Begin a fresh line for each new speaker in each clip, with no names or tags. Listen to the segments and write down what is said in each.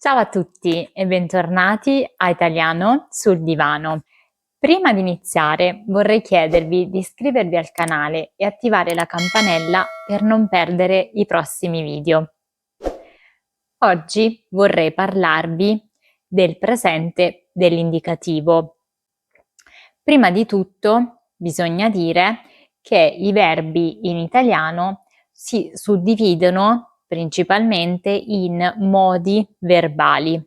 Ciao a tutti e bentornati a Italiano sul divano. Prima di iniziare vorrei chiedervi di iscrivervi al canale e attivare la campanella per non perdere i prossimi video. Oggi vorrei parlarvi del presente dell'indicativo. Prima di tutto bisogna dire che i verbi in italiano si suddividono principalmente in modi verbali.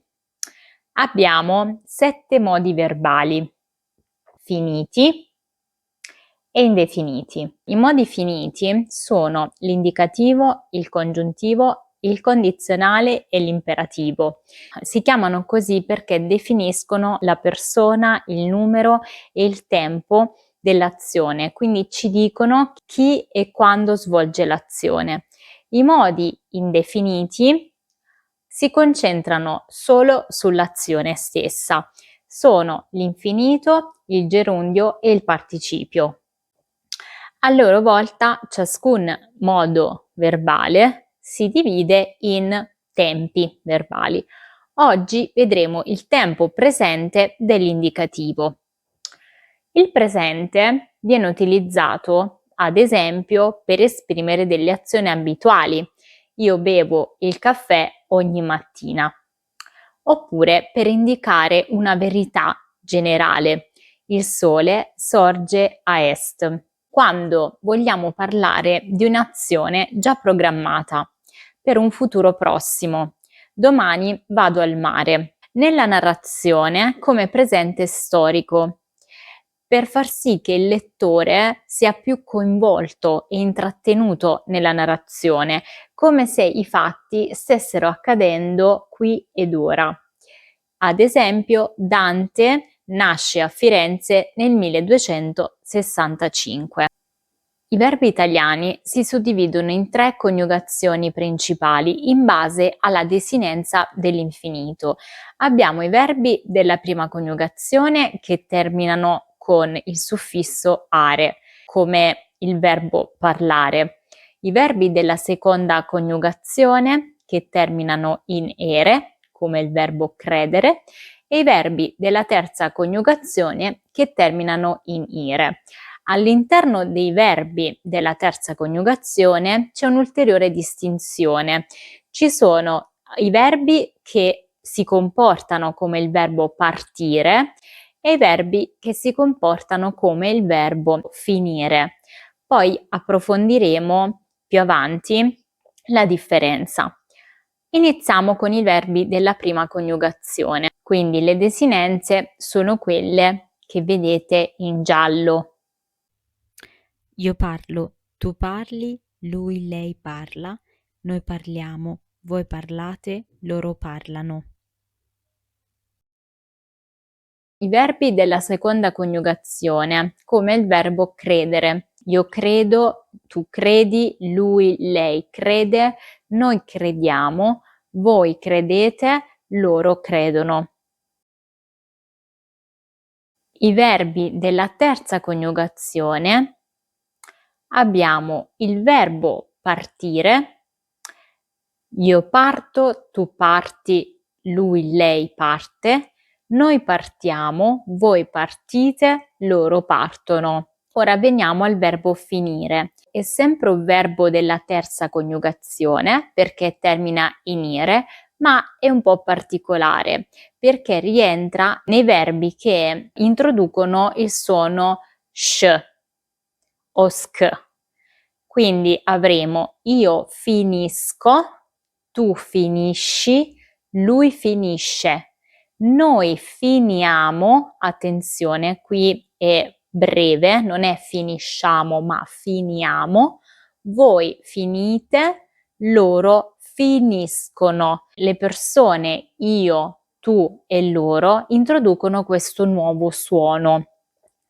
Abbiamo 7 modi verbali: finiti e indefiniti. I modi finiti sono l'indicativo, il congiuntivo, il condizionale e l'imperativo. Si chiamano così perché definiscono la persona, il numero e il tempo dell'azione, quindi ci dicono chi e quando svolge l'azione. I modi indefiniti si concentrano solo sull'azione stessa. Sono l'infinito, il gerundio e il participio. A loro volta ciascun modo verbale si divide in tempi verbali. Oggi vedremo il tempo presente dell'indicativo. Il presente viene utilizzato, ad esempio, per esprimere delle azioni abituali. Io bevo il caffè ogni mattina. Oppure per indicare una verità generale. Il sole sorge a est. Quando vogliamo parlare di un'azione già programmata per un futuro prossimo. Domani vado al mare. Nella narrazione come presente storico, per far sì che il lettore sia più coinvolto e intrattenuto nella narrazione, come se i fatti stessero accadendo qui ed ora. Ad esempio, Dante nasce a Firenze nel 1265. I verbi italiani si suddividono in 3 coniugazioni principali in base alla desinenza dell'infinito. Abbiamo i verbi della prima coniugazione che terminano con il suffisso are, come il verbo parlare. I verbi della seconda coniugazione che terminano in ere, come il verbo credere, e i verbi della terza coniugazione che terminano in ire. All'interno dei verbi della terza coniugazione c'è un'ulteriore distinzione. Ci sono i verbi che si comportano come il verbo partire e i verbi che si comportano come il verbo finire. Poi approfondiremo più avanti la differenza. Iniziamo con i verbi della prima coniugazione, quindi le desinenze sono quelle che vedete in giallo.
Io parlo, tu parli, lui, lei parla, noi parliamo, voi parlate, loro parlano.
I verbi della seconda coniugazione, come il verbo credere. Io credo, tu credi, lui, lei crede, noi crediamo, voi credete, loro credono. I verbi della terza coniugazione abbiamo il verbo partire, io parto, tu parti, lui, lei parte, noi partiamo, voi partite, loro partono. Ora veniamo al verbo finire. È sempre un verbo della terza coniugazione perché termina in ire, ma è un po' particolare perché rientra nei verbi che introducono il suono sh o sk. Quindi avremo io finisco, tu finisci, lui finisce, noi finiamo, attenzione, qui è breve, non è finisciamo ma finiamo, voi finite, loro finiscono. Le persone io, tu e loro introducono questo nuovo suono,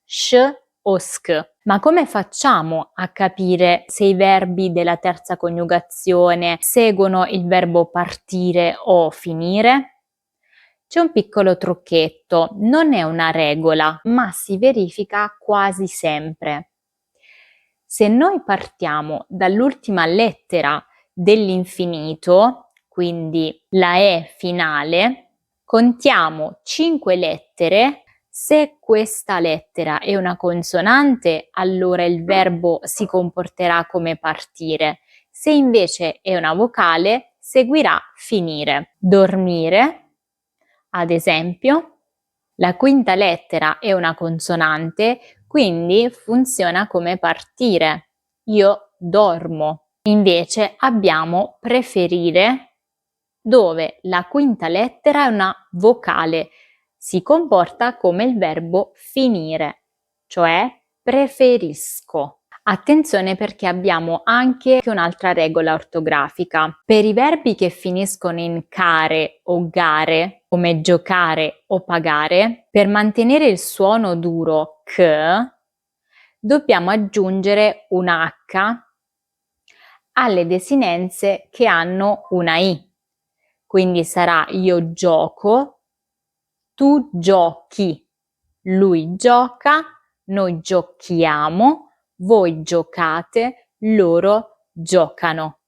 sh o sk. Ma come facciamo a capire se i verbi della terza coniugazione seguono il verbo partire o finire? C'è un piccolo trucchetto, non è una regola, ma si verifica quasi sempre. Se noi partiamo dall'ultima lettera dell'infinito, quindi la E finale, contiamo 5 lettere. Se questa lettera è una consonante, allora il verbo si comporterà come partire. Se invece è una vocale, seguirà finire. Dormire, ad esempio, la quinta lettera è una consonante, quindi funziona come partire. Io dormo. Invece abbiamo preferire, dove la quinta lettera è una vocale, si comporta come il verbo finire, cioè preferisco. Attenzione perché abbiamo anche un'altra regola ortografica. Per i verbi che finiscono in care o gare, come giocare o pagare, per mantenere il suono duro k, dobbiamo aggiungere un H alle desinenze che hanno una I. Quindi sarà io gioco, tu giochi, lui gioca, noi giochiamo, voi giocate, loro giocano.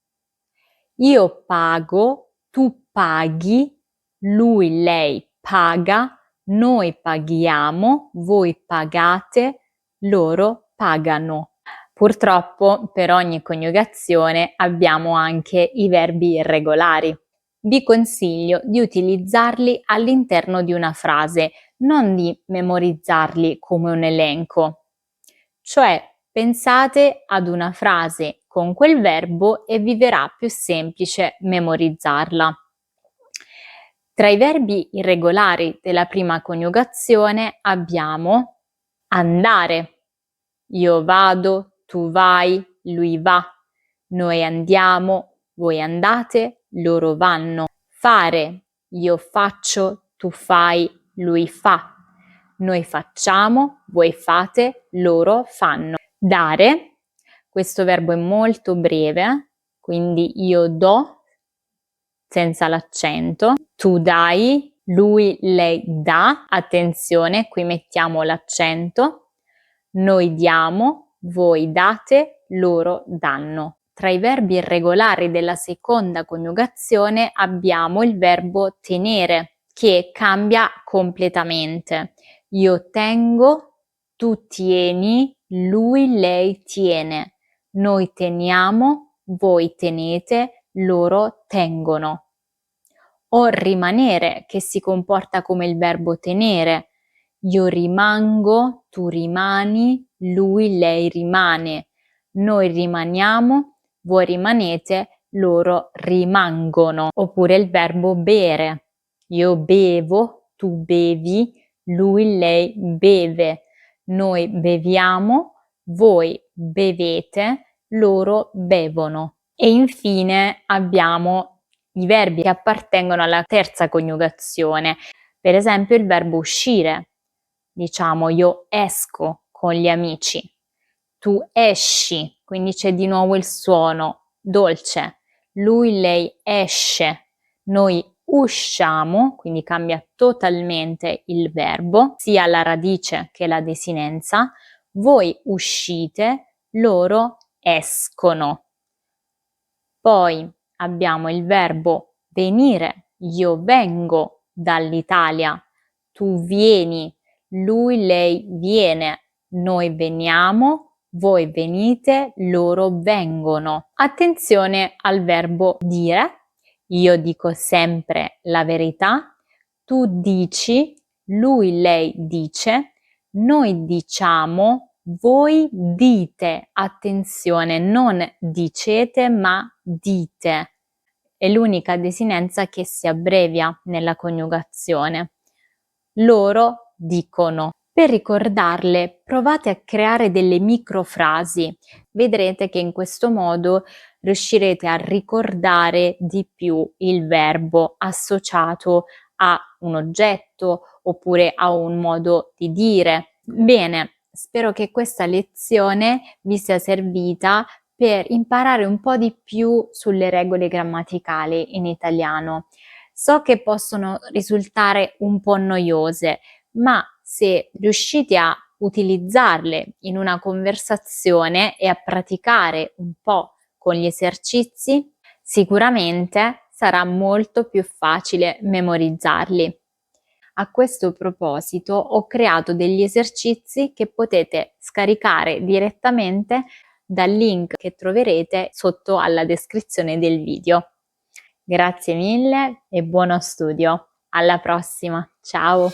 Io pago, tu paghi, lui, lei paga, noi paghiamo, voi pagate, loro pagano. Purtroppo per ogni coniugazione abbiamo anche i verbi irregolari. Vi consiglio di utilizzarli all'interno di una frase, non di memorizzarli come un elenco. Cioè, pensate ad una frase con quel verbo e vi verrà più semplice memorizzarla. Tra i verbi irregolari della prima coniugazione abbiamo andare. Io vado, tu vai, lui va. Noi andiamo, voi andate, loro vanno. Fare. Io faccio, tu fai, lui fa. Noi facciamo, voi fate, loro fanno. Dare. Questo verbo è molto breve, quindi io do senza l'accento. Tu dai, lui, lei dà. Attenzione, qui mettiamo l'accento. Noi diamo, voi date, loro danno. Tra i verbi irregolari della seconda coniugazione abbiamo il verbo tenere, che cambia completamente. Io tengo, tu tieni, lui, lei tiene. Noi teniamo, voi tenete, loro tengono. O rimanere, che si comporta come il verbo tenere. Io rimango, tu rimani, lui, lei rimane. Noi rimaniamo, voi rimanete, loro rimangono. Oppure il verbo bere. Io bevo, tu bevi, lui, lei beve. Noi beviamo, voi bevete, loro bevono. E infine abbiamo i verbi che appartengono alla terza coniugazione. Per esempio il verbo uscire. Diciamo io esco con gli amici. Tu esci, quindi c'è di nuovo il suono dolce. Lui, lei esce. Noi usciamo, quindi cambia totalmente il verbo, sia la radice che la desinenza. Voi uscite, loro escono. Poi abbiamo il verbo venire. Io vengo dall'Italia. Tu vieni, lui, lei viene. Noi veniamo, voi venite, loro vengono. Attenzione al verbo dire. Io dico sempre la verità. Tu dici, lui, lei dice. Noi diciamo, voi dite. Attenzione, non dicete, ma dite. È l'unica desinenza che si abbrevia nella coniugazione. Loro dicono. Per ricordarle, provate a creare delle microfrasi. Vedrete che in questo modo riuscirete a ricordare di più il verbo associato a un oggetto oppure a un modo di dire. Bene, spero che questa lezione vi sia servita per imparare un po' di più sulle regole grammaticali in italiano. So che possono risultare un po' noiose, ma se riuscite a utilizzarle in una conversazione e a praticare un po' con gli esercizi, sicuramente sarà molto più facile memorizzarli. A questo proposito ho creato degli esercizi che potete scaricare direttamente dal link che troverete sotto alla descrizione del video. Grazie mille e buono studio. Alla prossima. Ciao!